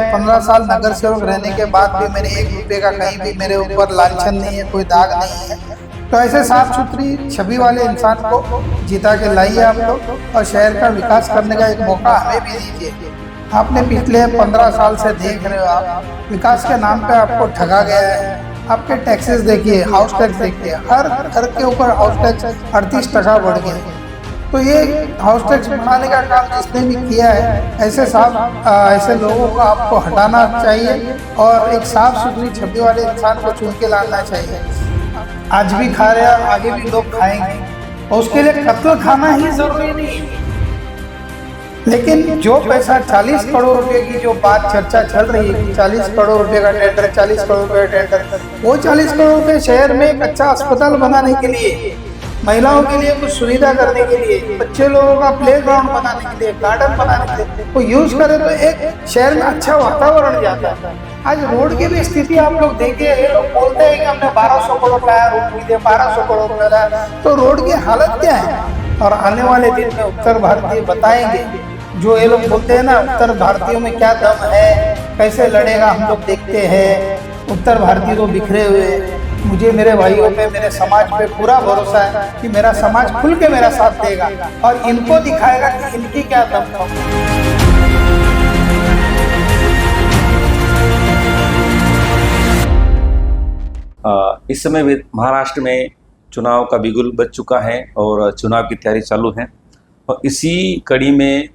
15 साल नगर सेवक रहने के बाद भी मैंने 1 रुपये का कहीं भी मेरे ऊपर लांछन नहीं है, कोई दाग नहीं है। तो ऐसे साफ सुथरी छवि वाले इंसान को जिता के लाइए आप लोग और शहर का विकास करने का एक मौका हमें भी दीजिए। आपने पिछले 15 साल से देख रहे हो, आप विकास के नाम पे आपको ठगा गया है। आपके टैक्सेस देखिए, हाउस टैक्स देखिए, हर घर के ऊपर हाउस टैक्स 38% बढ़ गया। तो ये हाउस टैक्स बढ़ाने का काम जिसने भी किया है, ऐसे लोगों को आपको हटाना चाहिए और एक साफ सुथरी छवि वाले इंसान को चुन के लाना चाहिए। आज भी खा रहे हैं, आगे भी लोग खाएंगे और उसके लिए कत्ल खाना ही जरूरी नहीं है। लेकिन जो पैसा 40 करोड़ रुपए की जो बात चर्चा चल रही है, 40 करोड़ रुपए का टेंडर, 40 करोड़ रुपए का टेंडर, वो 40 करोड़ रुपए शहर में एक अच्छा अस्पताल बनाने के लिए, महिलाओं के लिए कुछ सुविधा करने के लिए, बच्चे लोगों का प्ले ग्राउंड बनाने के लिए, गार्डन बनाने के लिए वो यूज करे तो एक शहर में अच्छा वातावरण जाता है। आज रोड की भी स्थिति आप लोग देखिए, ये लोग बोलते हैं कि हमने 1200 करोड़ लाया रोड के लिए, 1200 करोड़ लाया, तो रोड की हालत क्या है? और आने वाले दिन में उत्तर भारतीय बताएंगे, जो ये लोग बोलते हैं ना उत्तर भारतीयों में क्या दम है, कैसे लड़ेगा, हम लोग देखते हैं। उत्तर भारतीय तो बिखरे हुए, मुझे मेरे भाइयों पे, मेरे समाज पे पूरा भरोसा है कि मेरा समाज खुल के मेरा साथ देगा और इनको दिखाएगा कि इनकी क्या दम है। इस समय महाराष्ट्र में चुनाव का बिगुल बज चुका है और चुनाव की तैयारी चालू है और इसी कड़ी में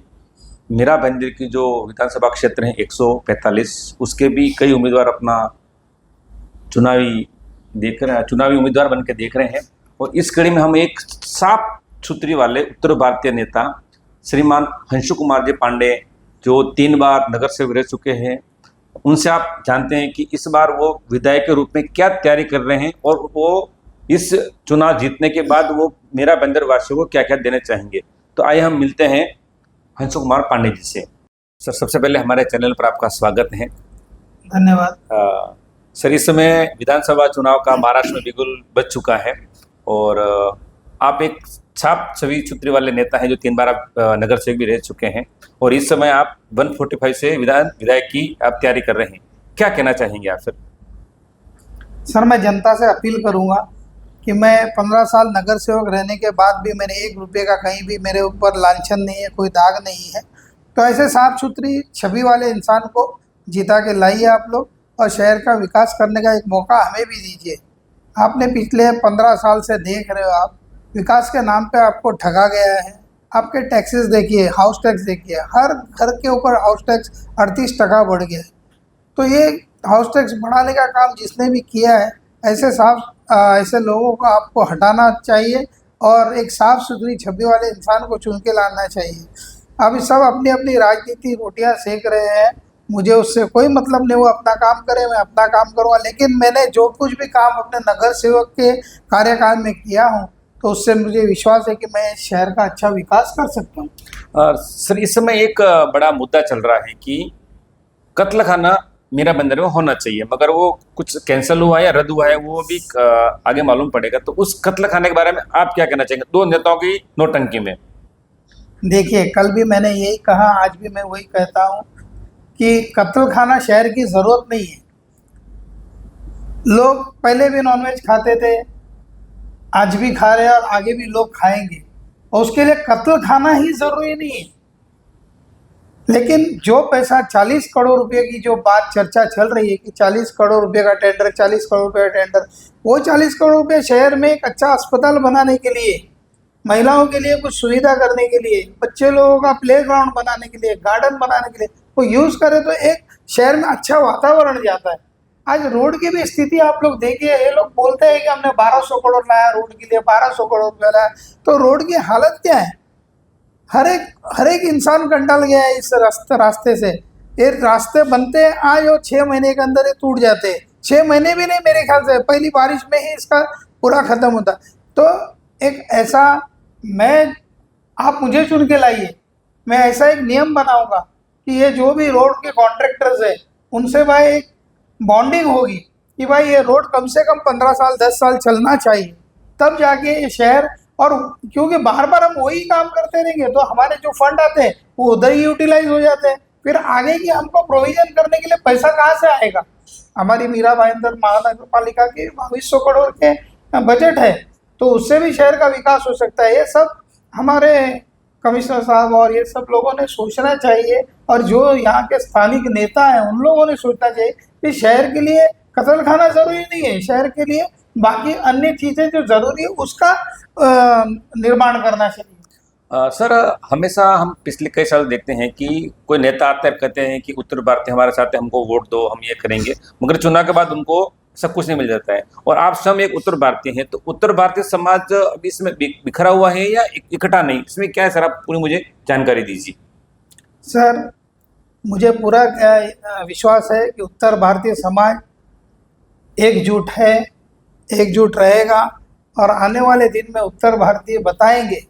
मीरा बंदर की जो विधानसभा क्षेत्र है 145, उसके भी कई उम्मीदवार अपना चुनावी उम्मीदवार बन के देख रहे हैं। और इस कड़ी में हम एक साफ सुथरी वाले उत्तर भारतीय नेता श्रीमान हंशु कुमार जी पांडे, जो 3 बार नगर सेवक रह चुके हैं, उनसे आप जानते हैं कि इस बार वो विधायक के रूप में क्या तैयारी कर रहे हैं और वो इस चुनाव जीतने के बाद वो मीरा बंदर वासियों को क्या क्या देना चाहेंगे। तो आइए हम मिलते हैं हंसु कुमार पांडे जी से। सर, सबसे पहले हमारे चैनल पर आपका स्वागत है। धन्यवाद। सर, इस समय विधानसभा चुनाव का महाराष्ट्र में बिगुल बज चुका है और आप एक छाप छवि सूत्री वाले नेता हैं जो 3 बार आप नगर सेवक भी रह चुके हैं और इस समय आप 145 से विधायक की आप तैयारी कर रहे हैं, क्या कहना चाहेंगे आप? सर, मैं जनता से अपील करूंगा कि मैं 15 साल नगर सेवक रहने के बाद भी मैंने 1 रुपये का कहीं भी मेरे ऊपर लांछन नहीं है, कोई दाग नहीं है। तो ऐसे साफ सुथरी छवि वाले इंसान को जिता के लाइए आप लोग और शहर का विकास करने का एक मौका हमें भी दीजिए। आपने पिछले 15 साल से देख रहे हो, आप विकास के नाम पे आपको ठगा गया है। आपके टैक्सेस देखिए, हाउस टैक्स देखिए, हर घर के ऊपर हाउस टैक्स 38% बढ़ गया है। तो ये हाउस टैक्स बढ़ाने का काम जिसने भी किया है, ऐसे लोगों को आपको हटाना चाहिए और एक साफ सुथरी छवि वाले इंसान को चुन के लाना चाहिए। अभी सब अपनी अपनी राजनीति रोटियां सेक रहे हैं, मुझे उससे कोई मतलब नहीं, वो अपना काम करे, मैं अपना काम करूँगा। लेकिन मैंने जो कुछ भी काम अपने नगर सेवक के कार्यकाल में किया हूँ, तो उससे मुझे विश्वास है कि मैं शहर का अच्छा विकास कर सकता हूँ। सर, इस समय एक बड़ा मुद्दा चल रहा है कि कत्ल खाना मीरा बंदर में होना चाहिए, मगर वो कुछ कैंसिल हुआ है या रद्द हुआ है, वो भी आगे मालूम पड़ेगा। तो उस कत्ल खाने के बारे में आप क्या कहना चाहेंगे 2 नेताओं की नोटंकी में? देखिए, कल भी मैंने यही कहा, आज भी मैं वही कहता हूँ कि कत्ल खाना शहर की ज़रूरत नहीं है। लोग पहले भी नॉनवेज खाते थे, आज भी खा रहे हैं और आगे भी लोग खाएंगे और उसके लिए कत्ल खाना ही ज़रूरी नहीं है। लेकिन जो पैसा 40 करोड़ रुपए की जो बात चर्चा चल रही है कि 40 करोड़ रुपए का टेंडर, 40 करोड़ रुपए का टेंडर, वो 40 करोड़ रुपए शहर में एक अच्छा अस्पताल बनाने के लिए, महिलाओं के लिए कुछ सुविधा करने के लिए, बच्चे लोगों का प्ले ग्राउंड बनाने के लिए, गार्डन बनाने के लिए वो यूज़ करे तो एक शहर में अच्छा वातावरण जाता है। आज रोड की भी स्थिति आप लोग देखिए, ये लोग बोलते हैं कि हमने 1200 करोड़ लाया रोड के लिए, 1200 करोड़ रुपया लाया, तो रोड की हालत क्या है? हर एक इंसान कंटाल गया है इस रास्ते से। ये रास्ते बनते हैं आज और 6 महीने के अंदर ये टूट जाते हैं। 6 महीने भी नहीं, मेरे ख्याल से पहली बारिश में ही इसका पूरा खत्म होता। तो एक ऐसा आप मुझे चुन के लाइए, मैं ऐसा एक नियम बनाऊंगा कि ये जो भी रोड के कॉन्ट्रैक्टर्स है उनसे भाई एक बॉन्डिंग होगी कि भाई ये रोड कम से कम 15 साल 10 साल चलना चाहिए, तब जाके ये शहर। और क्योंकि बार बार हम वही काम करते रहेंगे तो हमारे जो फंड आते हैं वो उधर ही यूटिलाइज हो जाते हैं, फिर आगे की हमको प्रोविजन करने के लिए पैसा कहाँ से आएगा? हमारी मीरा भाईंदर महानगर पालिका के 2200 करोड़ के बजट है, तो उससे भी शहर का विकास हो सकता है। ये सब हमारे कमिश्नर साहब और ये सब लोगों ने सोचना चाहिए, और जो यहाँ के स्थानिक नेता हैं उन लोगों ने सोचना चाहिए कि शहर के लिए कत्ल खाना जरूरी नहीं है, शहर के लिए बाकी अन्य चीजें जो जरूरी है उसका निर्माण करना चाहिए। सर, हमेशा हम पिछले कई साल देखते हैं कि कोई नेता आते हैं, कहते हैं कि उत्तर भारतीय हमारे साथ है, हमको वोट दो, हम ये करेंगे, मगर चुनाव के बाद उनको सब कुछ नहीं मिल जाता है। और आप स्वयं एक उत्तर भारतीय हैं, तो उत्तर भारतीय समाज अभी इसमें बिखरा हुआ है या इकट्ठा नहीं, इसमें क्या है सर? आप पूरी मुझे जानकारी दीजिए। सर, मुझे पूरा विश्वास है कि उत्तर भारतीय समाज एकजुट है, एकजुट रहेगा, और आने वाले दिन में उत्तर भारतीय बताएंगे।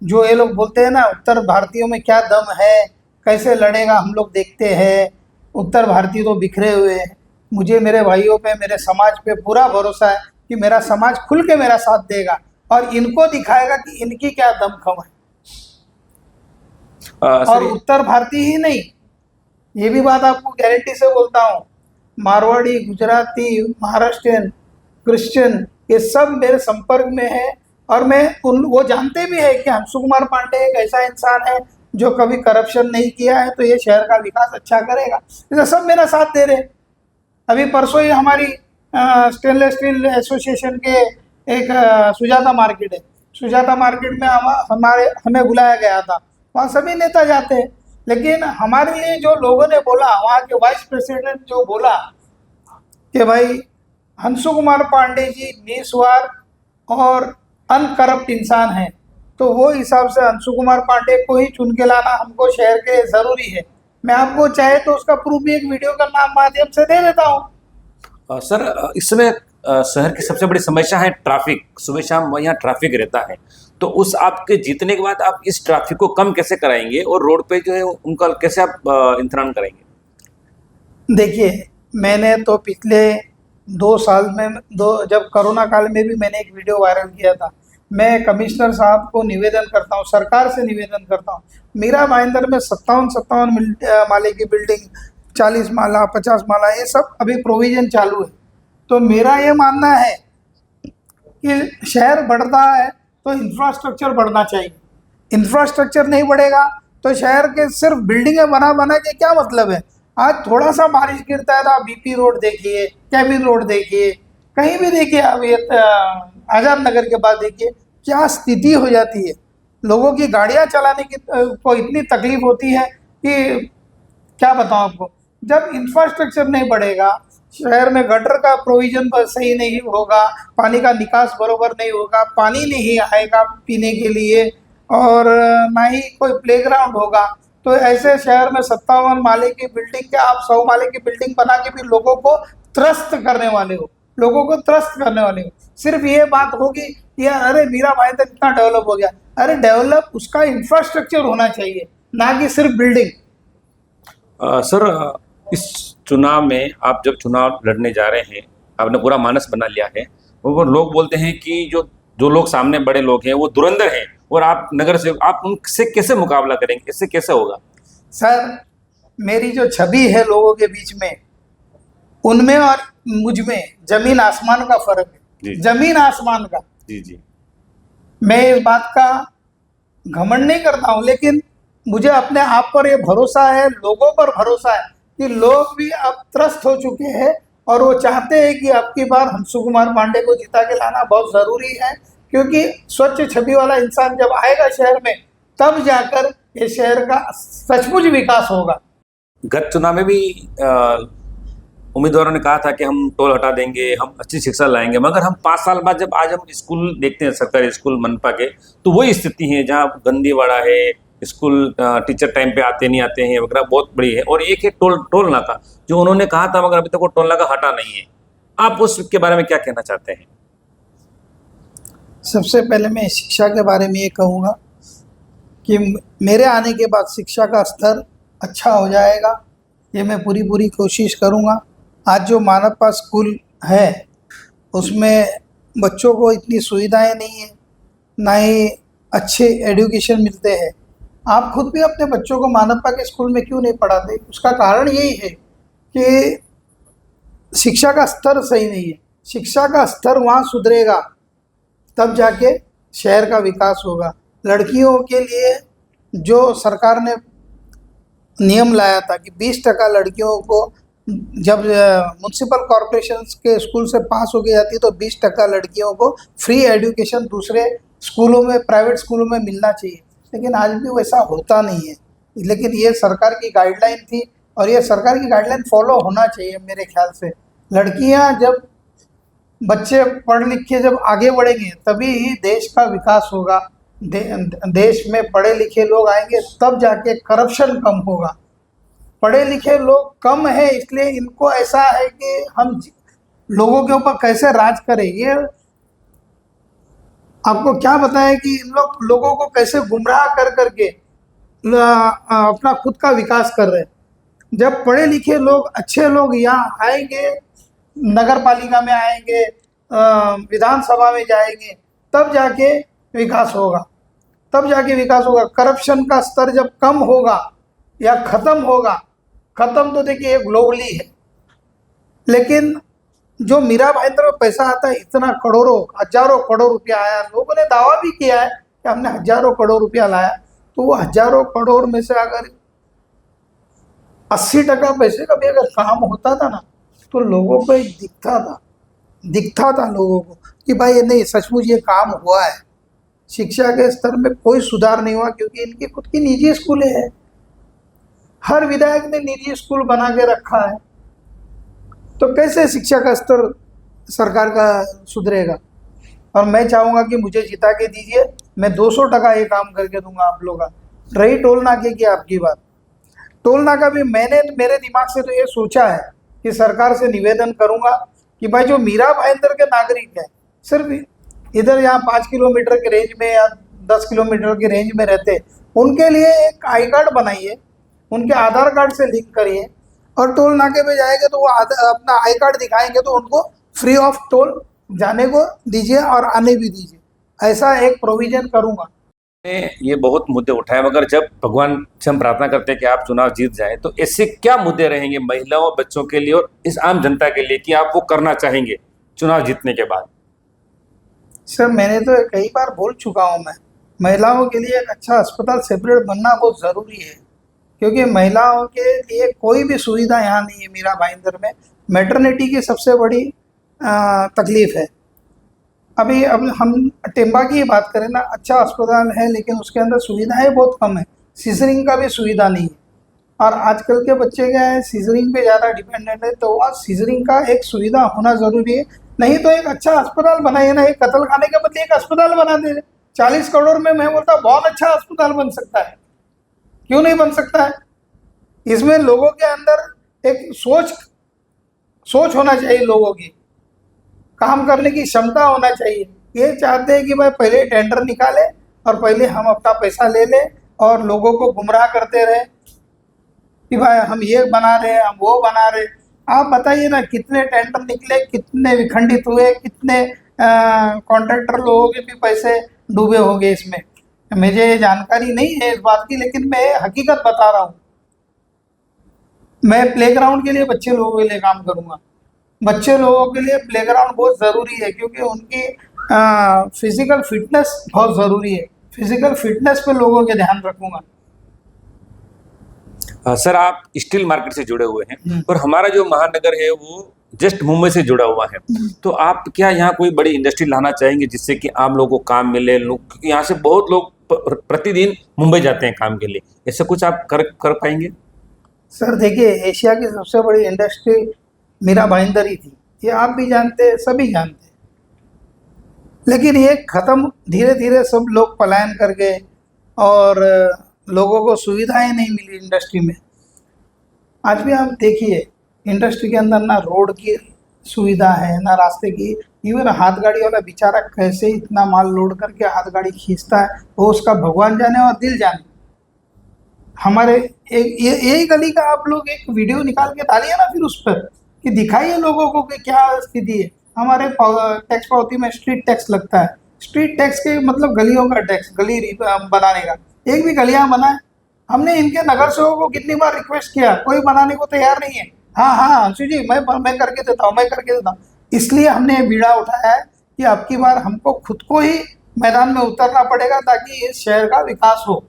जो ये लोग बोलते हैं ना उत्तर भारतीयों में क्या दम है, कैसे लड़ेगा, हम लोग देखते हैं। उत्तर भारतीय तो बिखरे हुए हैं। मुझे मेरे भाइयों पे, मेरे समाज पे पूरा भरोसा है कि मेरा समाज खुल के मेरा साथ देगा और इनको दिखाएगा कि इनकी क्या दमखम है। और उत्तर भारतीय ही नहीं, ये भी बात आपको गारंटी से बोलता हूँ, मारवाड़ी, गुजराती, महाराष्ट्रियन, क्रिश्चियन, ये सब मेरे संपर्क में है, और वो जानते भी है कि अंशु कुमार पांडे एक ऐसा इंसान है जो कभी करप्शन नहीं किया है, तो ये शहर का विकास अच्छा करेगा। इसलिए सब मेरा साथ दे रहे हैं। अभी परसों ही हमारी स्टेनलेस स्टील एसोसिएशन के एक सुजाता मार्केट है, सुजाता मार्केट में हमें बुलाया गया था। वहाँ सभी नेता जाते हैं, लेकिन हमारे लिए जो लोगों ने बोला, वहाँ के वाइस प्रेसिडेंट जो बोला कि भाई अंशु कुमार पांडे जी निस्वार्थ और अनकरप्ट इंसान है, तो वो हिसाब से अंशु कुमार पांडे को ही चुन के लाना हमको शहर के जरूरी है। मैं आपको चाहे तो उसका प्रूफ भी एक वीडियो का माध्यम से दे देता हूँ। सर, इसमें शहर की सबसे बड़ी समस्या है ट्रैफिक। सुबह शाम यहाँ ट्रैफिक रहता है, तो उस आपके जीतने के बाद आप इस ट्रैफिक को कम कैसे कराएंगे और रोड पे जो है उनका कैसे आप इंतजाम करेंगे? देखिए, मैंने तो पिछले 2 साल में जब कोरोना काल में भी मैंने एक वीडियो वायरल किया था। मैं कमिश्नर साहब को निवेदन करता हूँ, सरकार से निवेदन करता हूँ, मीरा भाईंदर में 57 माले की बिल्डिंग, 40 माला, 50 माला, ये सब अभी प्रोविजन चालू है। तो मेरा ये मानना है कि शहर बढ़ता है तो इंफ्रास्ट्रक्चर बढ़ना चाहिए। इंफ्रास्ट्रक्चर नहीं बढ़ेगा तो शहर के सिर्फ बिल्डिंगें बना के क्या मतलब है? आज थोड़ा सा बारिश गिरता है तो आप बीपी रोड देखिए, कैबिन रोड देखिए, कहीं भी देखिए, अब ये आजाद नगर के बाद देखिए क्या स्थिति हो जाती है। लोगों की गाड़ियां चलाने की को इतनी तकलीफ होती है कि क्या बताऊं आपको। जब इंफ्रास्ट्रक्चर नहीं बढ़ेगा, शहर में गटर का प्रोविजन सही नहीं होगा, पानी का निकास बरोबर नहीं होगा, पानी नहीं आएगा पीने के लिए, और ना ही कोई प्लेग्राउंड होगा, तो ऐसे शहर में 57 माले की बिल्डिंग क्या आप 100 माले की बिल्डिंग बना के भी लोगों को त्रस्त करने वाले हो, लोगों को त्रस्त करने वाले हो। सिर्फ ये बात होगी कि यार अरे मीरा भाईंदर कितना डेवलप हो गया। अरे डेवलप उसका इंफ्रास्ट्रक्चर होना चाहिए, ना कि सिर्फ बिल्डिंग। सर, इस चुनाव में आप जब चुनाव लड़ने जा रहे हैं, आपने पूरा मानस बना लिया है, वो लोग बोलते हैं कि जो लोग सामने बड़े लोग हैं वो धुरंधर हैं, और आप नगर से आप उनसे कैसे मुकाबला करेंगे? इससे कैसे होगा? सर, मेरी जो छवि है लोगों के बीच में, उनमें और मुझ में जमीन आसमान का फर्क है, जमीन आसमान का। जी। मैं इस बात का घमंड नहीं करता हूँ, लेकिन मुझे अपने आप पर ये भरोसा है, लोगों पर भरोसा है कि लोग भी अब त्रस्त हो चुके हैं, और वो चाहते हैं कि अब की बार अंशु कुमार पांडे को जिता के लाना बहुत ज़रूरी है, क्योंकि स्वच्छ छवि वाला इंसान जब आएगा शहर में, तब जाकर ये शहर का सचमुच विकास होगा। गत चुनाव में भी उम्मीदवारों ने कहा था कि हम टोल हटा देंगे, हम अच्छी शिक्षा लाएंगे, मगर हम 5 साल बाद जब आज हम स्कूल देखते हैं, सरकारी स्कूल मनपा के, तो वही स्थिति है जहाँ गंदीवाड़ा है, स्कूल टीचर टाइम पे आते नहीं आते हैं वगैरह, बहुत बड़ी है। और एक है टोल नाका, जो उन्होंने कहा था मगर अभी तक वो टोल नाका हटा नहीं है। आप उसके बारे में क्या कहना चाहते हैं? सबसे पहले मैं शिक्षा के बारे में ये कहूँगा कि मेरे आने के बाद शिक्षा का स्तर अच्छा हो जाएगा, ये मैं पूरी कोशिश करूँगा। आज जो मानवपा स्कूल है उसमें बच्चों को इतनी सुविधाएं नहीं है, ना ही अच्छे एजुकेशन मिलते हैं। आप खुद भी अपने बच्चों को मानवता के स्कूल में क्यों नहीं पढ़ाते? उसका कारण यही है कि शिक्षा का स्तर सही नहीं है। शिक्षा का स्तर वहाँ सुधरेगा तब जाके शहर का विकास होगा। लड़कियों के लिए जो सरकार ने नियम लाया था कि 20% लड़कियों को, जब म्यूनसिपल कॉरपोरेशन के स्कूल से पास हो गई जाती तो 20% लड़कियों को फ्री एजुकेशन दूसरे स्कूलों में, प्राइवेट स्कूलों में मिलना चाहिए, लेकिन आज भी वैसा होता नहीं है। लेकिन ये सरकार की गाइडलाइन थी और ये सरकार की गाइडलाइन फॉलो होना चाहिए मेरे ख्याल से। लड़कियां जब, बच्चे पढ़ लिख के जब आगे बढ़ेंगे तभी ही देश का विकास होगा। देश में पढ़े लिखे लोग आएंगे तब जाके करप्शन कम होगा। पढ़े लिखे लोग कम है इसलिए इनको ऐसा है कि हम लोगों के ऊपर कैसे राज करें। ये आपको क्या बताएं कि इन लोगों को कैसे गुमराह कर करके अपना खुद का विकास कर रहे हैं। जब पढ़े लिखे लोग, अच्छे लोग यहाँ आएंगे, नगर पालिका में आएंगे, विधानसभा में जाएंगे, तब जाके विकास होगा, तब जाके विकास होगा। करप्शन का स्तर जब कम होगा या खत्म होगा, खत्म तो देखिए ग्लोबली है, लेकिन जो मीरा भाईंदर में पैसा आता है, इतना करोड़ों, हजारों करोड़ रुपया आया, लोगों ने दावा भी किया है कि हमने हजारों करोड़ रुपया लाया, तो वो हजारों करोड़ में से अगर 80% पैसे का भी अगर काम होता था ना, तो लोगों को एक दिखता था लोगों को कि भाई ये नहीं, सचमुच ये काम हुआ है। शिक्षा के स्तर में कोई सुधार नहीं हुआ क्योंकि इनकी खुद की निजी स्कूलें हैं। हर विधायक ने निजी स्कूल बना के रखा है, तो कैसे शिक्षा का स्तर सरकार का सुधरेगा? और मैं चाहूँगा कि मुझे जिता के दीजिए, मैं 200% ये काम करके दूंगा आप लोगों का। रही टोल नाके की आपकी बात, टोल नाका भी मैंने मेरे दिमाग से तो ये सोचा है कि सरकार से निवेदन करूंगा कि भाई जो मीरा भाईंदर के नागरिक हैं, सिर्फ इधर यहाँ 5 किलोमीटर के रेंज में या 10 किलोमीटर के रेंज में रहते, उनके लिए एक आई कार्ड बनाइए, उनके आधार कार्ड से लिंक करिए, और टोल नाके पे जाएंगे तो वो अपना आई कार्ड दिखाएंगे तो उनको फ्री ऑफ टोल जाने को दीजिए और आने भी दीजिए। ऐसा एक प्रोविजन करूंगा। ये बहुत मुद्दे उठाए, मगर जब भगवान से हम प्रार्थना करते हैं कि आप चुनाव जीत जाएं, तो ऐसे क्या मुद्दे रहेंगे महिलाओं, बच्चों के लिए और इस आम जनता के लिए कि आप वो करना चाहेंगे चुनाव जीतने के बाद? सर, मैंने तो कई बार बोल चुका हूं, मैं महिलाओं के लिए एक अच्छा अस्पताल सेपरेट बनना बहुत ज़रूरी है, क्योंकि महिलाओं के लिए कोई भी सुविधा यहाँ नहीं है। मीरा भाईंदर में मैटरनिटी की सबसे बड़ी तकलीफ है। अभी हम टेम्बा की बात करें ना, अच्छा अस्पताल है लेकिन उसके अंदर सुविधाएं बहुत कम है। सीजरिंग का भी सुविधा नहीं है, और आजकल के बच्चे क्या है, सीजरिंग पे ज़्यादा डिपेंडेंट है, तो वहाँ सीजरिंग का एक सुविधा होना ज़रूरी है। नहीं तो एक अच्छा अस्पताल बनाइए ना, एक कत्ल खाने के बदले एक अस्पताल बना दे। 40 करोड़ में मैं बोलता बहुत अच्छा अस्पताल बन सकता है, क्यों नहीं बन सकता है? इसमें लोगों के अंदर एक सोच होना चाहिए, लोगों की काम करने की क्षमता होना चाहिए। ये चाहते हैं कि भाई पहले टेंडर निकाले और पहले हम अपना पैसा ले लें और लोगों को गुमराह करते रहे कि भाई हम ये बना रहे हैं, हम वो बना रहे। आप बताइए ना, कितने टेंडर निकले, कितने विखंडित हुए, कितने कॉन्ट्रैक्टर लोगों के भी पैसे डूबे हो गए इसमें। मुझे जानकारी नहीं है इस बात की, लेकिन मैं हकीकत बता रहा हूँ। मैं प्लेग्राउंड के लिए बच्चे लोगों के लिए काम करूँगा। बच्चे लोगों के लिए प्लेग्राउंड बहुत ज़रूरी है, क्योंकि उनकी फिजिकल फिटनेस बहुत ज़रूरी है। फिजिकल फिटनेस पे लोगों के ध्यान रखूँगा। सर, आप स्टील मार्केट से जुड़े हुए हैं और हमारा जो महानगर है वो जस्ट मुंबई से जुड़ा हुआ है, तो आप क्या यहाँ कोई बड़ी इंडस्ट्री लाना चाहेंगे जिससे कि आम लोगों को काम मिले? क्योंकि यहाँ से बहुत लोग प्रतिदिन मुंबई जाते हैं काम के लिए, ऐसा कुछ आप कर पाएंगे? सर देखिए, एशिया की सबसे बड़ी इंडस्ट्री मीरा भाईंदर ही थी, ये आप भी जानते हैं, सभी जानते हैं। लेकिन ये खत्म, धीरे धीरे सब लोग पलायन कर गए और लोगों को सुविधाएं नहीं मिली इंडस्ट्री में। आज भी आप देखिए, इंडस्ट्री के अंदर ना रोड की सुविधा है, ना रास्ते की। इवन हाथ गाड़ी वाला बेचारा कैसे इतना माल लोड करके हाथ गाड़ी खींचता है, वो उसका भगवान जाने और दिल जाने। हमारे एक यही गली का आप लोग एक वीडियो निकाल के डालिए ना, फिर उस पर कि दिखाइए लोगों को कि क्या स्थिति है। हमारे टैक्स पावती में स्ट्रीट टैक्स लगता है। स्ट्रीट टैक्स के मतलब गलियों का टैक्स, गली बनाने का। एक भी गलियां बनाए। हमने इनके नगर सेवकों को कितनी बार रिक्वेस्ट किया, कोई बनाने को तैयार नहीं है। हाँ हाँ अंशु जी, मैं करके देता हूँ, मैं करके देता हूँ। इसलिए हमने ये बीड़ा उठाया है कि अब की बार हमको खुद को ही मैदान में उतरना पड़ेगा ताकि इस शहर का विकास हो।